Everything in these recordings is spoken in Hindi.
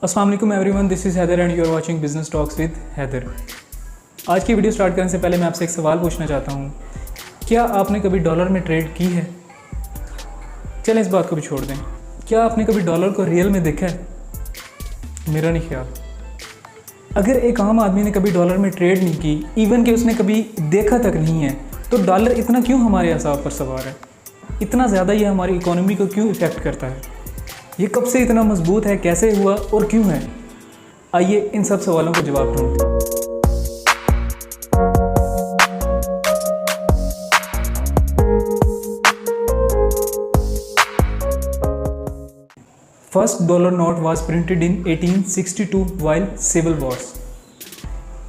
अस्सलाम वालेकुम everyone, this is Haider and you are watching business talks with Haider. आज की वीडियो स्टार्ट करने से पहले मैं आपसे एक सवाल पूछना चाहता हूँ, क्या आपने कभी डॉलर में ट्रेड की है? चलें इस बात को भी छोड़ दें, क्या आपने कभी डॉलर को रियल में देखा है? मेरा नहीं ख्याल। अगर एक आम आदमी ने कभी डॉलर में ट्रेड नहीं की, इवन कि उसने कभी देखा तक नहीं है, तो डॉलर इतना क्यों हमारे असाब पर सवार है? इतना ज़्यादा ये हमारी इकोनॉमी को क्यों इफ़ेक्ट करता है? ये कब से इतना मजबूत है, कैसे हुआ और क्यों है? आइए इन सब सवालों का जवाब ढूंढते हैं। First dollar note was printed in 1862 while civil wars.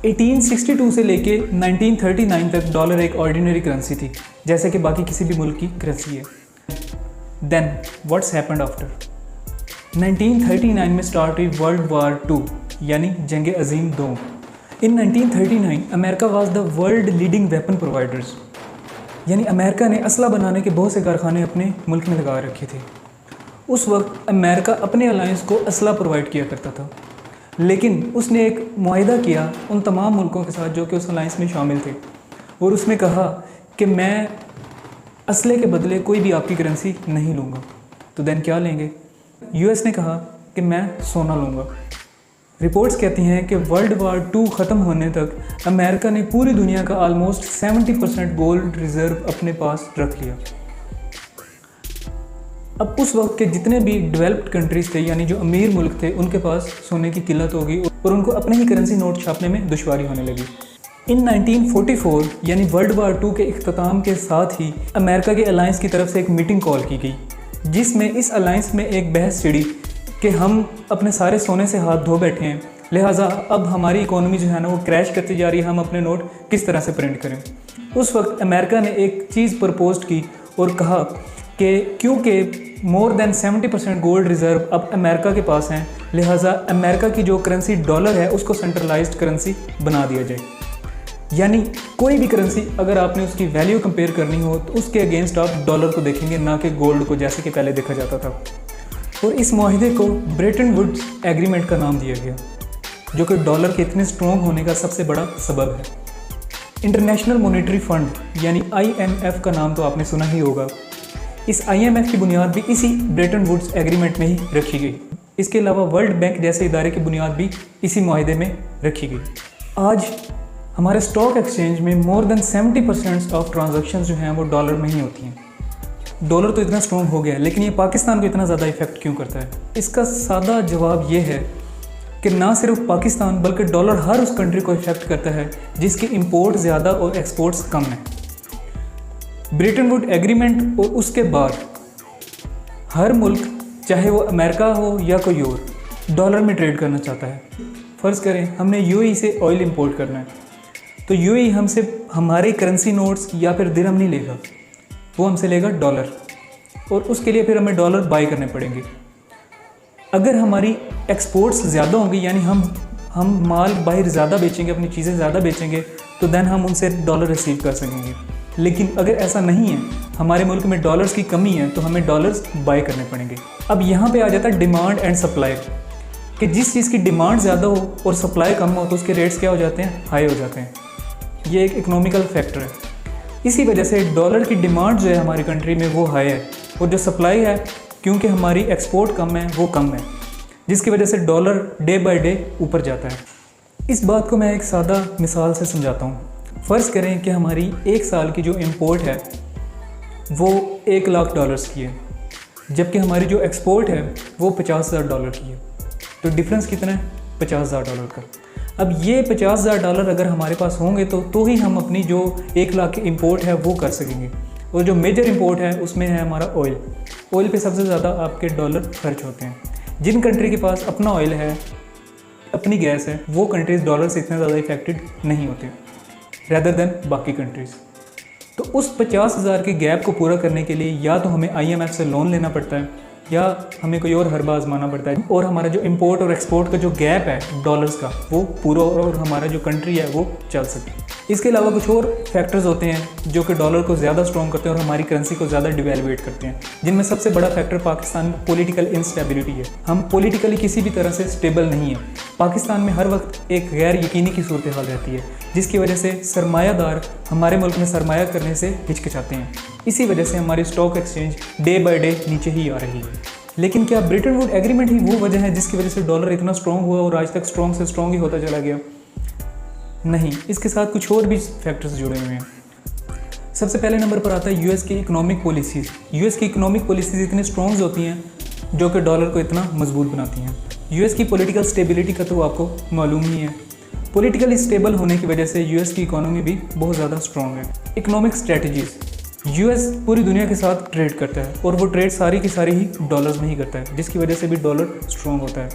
1862 से लेके 1939 तक डॉलर एक ऑर्डिनरी करेंसी थी, जैसे कि बाकी किसी भी मुल्क की करेंसी है। Then what's happened after? 1939 में स्टार्ट हुई वर्ल्ड वार 2 यानी जंग अजीम 2। इन 1939 America was the world leading weapon providers, यानी अमेरिका ने असला बनाने के बहुत से कारखाने अपने मुल्क में लगा रखे थे। उस वक्त अमेरिका अपने अलायंस को असला प्रोवाइड किया करता था, लेकिन उसने एक मुआहिदा किया उन तमाम मुल्कों के साथ जो कि उस अलायंस में शामिल थे, और उसने कहा कि मैं असले के बदले कोई भी आपकी करेंसी नहीं लूँगा। तो देन क्या लेंगे? यूएस ने कहा कि मैं सोना लूँगा। रिपोर्ट्स कहती हैं कि वर्ल्ड वार 2 ख़त्म होने तक अमेरिका ने पूरी दुनिया का ऑलमोस्ट 70% गोल्ड रिज़र्व अपने पास रख लिया। अब उस वक्त के जितने भी डेवलप्ड कंट्रीज़ थे, यानी जो अमीर मुल्क थे, उनके पास सोने की किल्लत हो गई और उनको अपने ही करेंसी नोट छापने में दुश्वारी होने लगी। इन 1944 यानी वर्ल्ड वार 2 के इख्तिताम के साथ ही अमेरिका के अलायंस की तरफ से एक मीटिंग कॉल की गई, जिसमें इस अलायंस में एक बहस छिड़ी कि हम अपने सारे सोने से हाथ धो बैठे हैं, लिहाजा अब हमारी इकोनॉमी जो है ना वो क्रैश करती जा रही है, हम अपने नोट किस तरह से प्रिंट करें। उस वक्त अमेरिका ने एक चीज़ प्रपोज की और कहा कि क्योंकि मोर देन 70% गोल्ड रिज़र्व अब अमेरिका के पास हैं, लिहाजा अमेरिका की जो करेंसी डॉलर है उसको सेंट्रलाइज्ड करेंसी बना दिया जाए। यानी कोई भी करेंसी अगर आपने उसकी वैल्यू कंपेयर करनी हो तो उसके अगेंस्ट आप डॉलर को देखेंगे, ना कि गोल्ड को, जैसे कि पहले देखा जाता था। और इस माहिदे को ब्रेटन वुड्स एग्रीमेंट का नाम दिया गया, जो कि डॉलर के इतने स्ट्रॉन्ग होने का सबसे बड़ा सबब है। इंटरनेशनल मॉनेटरी फंड यानी IMF का नाम तो आपने सुना ही होगा। इस IMF की बुनियाद भी इसी ब्रेटन वुड्स एग्रीमेंट में ही रखी गई। इसके अलावा वर्ल्ड बैंक जैसे इदारे की बुनियाद भी इसी माहिदे में रखी गई। आज हमारे स्टॉक एक्सचेंज में मोर देन 70% ऑफ ट्रांजैक्शंस जो हैं वो डॉलर में ही होती हैं। डॉलर तो इतना स्ट्रॉन्ग हो गया है, लेकिन ये पाकिस्तान को इतना ज़्यादा इफेक्ट क्यों करता है? इसका सादा जवाब ये है कि ना सिर्फ पाकिस्तान बल्कि डॉलर हर उस कंट्री को इफेक्ट करता है जिसके इंपोर्ट ज़्यादा और एक्सपोर्ट्स कम हैं। ब्रेटन वुड एग्रीमेंट और उसके बाद हर मुल्क, चाहे वो अमेरिका हो या कोई और, डॉलर में ट्रेड करना चाहता है। फ़र्ज़ करें हमने UAE से ऑयल इंपोर्ट करना है, तो UAE हमसे हमारे करेंसी नोट्स या फिर दिरहम नहीं लेगा, वो हमसे लेगा डॉलर, और उसके लिए फिर हमें डॉलर बाई करने पड़ेंगे। अगर हमारी एक्सपोर्ट्स ज़्यादा होंगी, यानी हम माल बाहर ज़्यादा बेचेंगे, अपनी चीज़ें ज़्यादा बेचेंगे, तो देन हम उनसे डॉलर रिसीव कर सकेंगे। लेकिन अगर ऐसा नहीं है, हमारे मुल्क में डॉलर्स की कमी है, तो हमें डॉलर्स बाई करने पड़ेंगे। अब यहाँ पे आ जाता है डिमांड एंड सप्लाई, कि जिस चीज़ की डिमांड ज़्यादा हो और सप्लाई कम हो तो उसके रेट्स क्या हो जाते हैं? हाई हो जाते हैं। ये एक इकोनॉमिकल फैक्टर है। इसी वजह से डॉलर की डिमांड जो है हमारी कंट्री में वो हाई है, और जो सप्लाई है, क्योंकि हमारी एक्सपोर्ट कम है, वो कम है, जिसकी वजह से डॉलर डे बाय डे ऊपर जाता है। इस बात को मैं एक सादा मिसाल से समझाता हूँ। फ़र्ज़ करें कि हमारी एक साल की जो इंपोर्ट है वो $1,00,000 की है, जबकि हमारी जो एक्सपोर्ट है वो $50,000 की है। तो डिफरेंस कितना है? $50,000 का। अब ये $50,000 अगर हमारे पास होंगे तो ही हम अपनी जो 1,00,000 की इंपोर्ट है वो कर सकेंगे। और जो मेजर इंपोर्ट है उसमें है हमारा ऑयल। ऑयल पे सबसे ज़्यादा आपके डॉलर खर्च होते हैं। जिन कंट्री के पास अपना ऑयल है, अपनी गैस है, वो कंट्रीज़ डॉलर से इतने ज़्यादा इफेक्टेड नहीं होते रैदर देन बाकी कंट्रीज़। तो उस 50,000 के गैप को पूरा करने के लिए या तो हमें IMF से लोन लेना पड़ता है, या हमें कोई और हरबा आजमाना पड़ता है, और हमारा जो इंपोर्ट और एक्सपोर्ट का जो गैप है डॉलर्स का, वो पूरा और हमारा जो कंट्री है वो चल सके। इसके अलावा कुछ और फैक्टर्स होते हैं जो कि डॉलर को ज़्यादा स्ट्रॉन्ग करते हैं और हमारी करेंसी को ज़्यादा डिवेल्युएट करते हैं, जिनमें सबसे बड़ा फैक्टर पाकिस्तान में पॉलिटिकल इंस्टेबिलिटी है। हम पॉलिटिकली किसी भी तरह से स्टेबल नहीं है। पाकिस्तान में हर वक्त एक गैर यकीनी की सूरत हाल रहती है, जिसकी वजह से सरमायादार हमारे मुल्क में सरमाया करने से हिचकिचाते हैं। इसी वजह से हमारी stock exchange day by day नीचे ही आ रही है। लेकिन क्या ब्रिटन वुड एग्रीमेंट ही वो वजह है जिसकी वजह से डॉलर इतना स्ट्रॉन्ग हुआ और आज तक स्ट्रॉन्ग से स्ट्रॉन्ग ही होता चला गया? नहीं, इसके साथ कुछ और भी फैक्टर्स जुड़े हुए हैं। सबसे पहले नंबर पर आता है यूएस की इकोनॉमिक पॉलिसीज़। यूएस की इकोनॉमिक पॉलिसीज़ इतनी स्ट्रॉन्ग होती हैं जो कि डॉलर को इतना मजबूत बनाती हैं। यूएस की पॉलिटिकल स्टेबिलिटी का तो आपको मालूम ही है। पॉलिटिकली स्टेबल होने की वजह से यूएस की इकोनॉमी भी बहुत ज़्यादा स्ट्रॉन्ग है। इकोनॉमिक स्ट्रेटजीज़, यूएस पूरी दुनिया के साथ ट्रेड करता है और वो ट्रेड सारी की सारी ही डॉलर्स में ही करता है, जिसकी वजह से भी डॉलर स्ट्रॉन्ग होता है।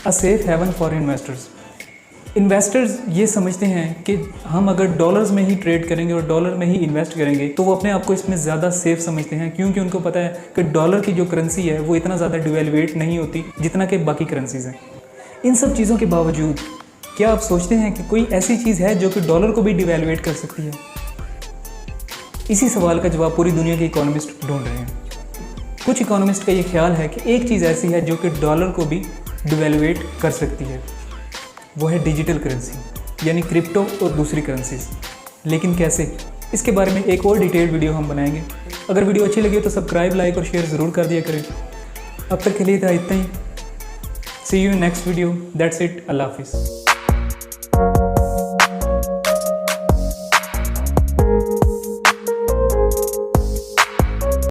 A safe haven for investors, investors ये समझते हैं कि हम अगर डॉलर्स में ही ट्रेड करेंगे और डॉलर में ही इन्वेस्ट करेंगे तो वो अपने आप को इसमें ज़्यादा सेफ समझते हैं, क्योंकि उनको पता है कि डॉलर की जो करेंसी है वो इतना ज़्यादा डिवेल्युएट नहीं होती जितना कि बाकी करेंसीज़ हैं। इन सब चीज़ों के बावजूद क्या आप सोचते हैं कि कोई ऐसी चीज़ है जो कि डॉलर को भी डिवेल्युएट कर सकती है? इसी सवाल का जवाब पूरी दुनिया के इकोनॉमिस्ट ढूंढ रहे हैं। कुछ इकोनॉमिस्ट का ये ख्याल है कि एक चीज़ ऐसी है जो कि डॉलर को भी डिवेल्युएट कर सकती है, वो है डिजिटल करेंसी यानी क्रिप्टो और दूसरी करेंसीज। लेकिन कैसे? इसके बारे में एक और डिटेल्ड वीडियो हम बनाएंगे। अगर वीडियो अच्छी लगी तो सब्सक्राइब, लाइक और शेयर ज़रूर कर दिया करें। अब तक के लिए था इतना ही। See you in next video. That's it. अल्लाह हाफिज़।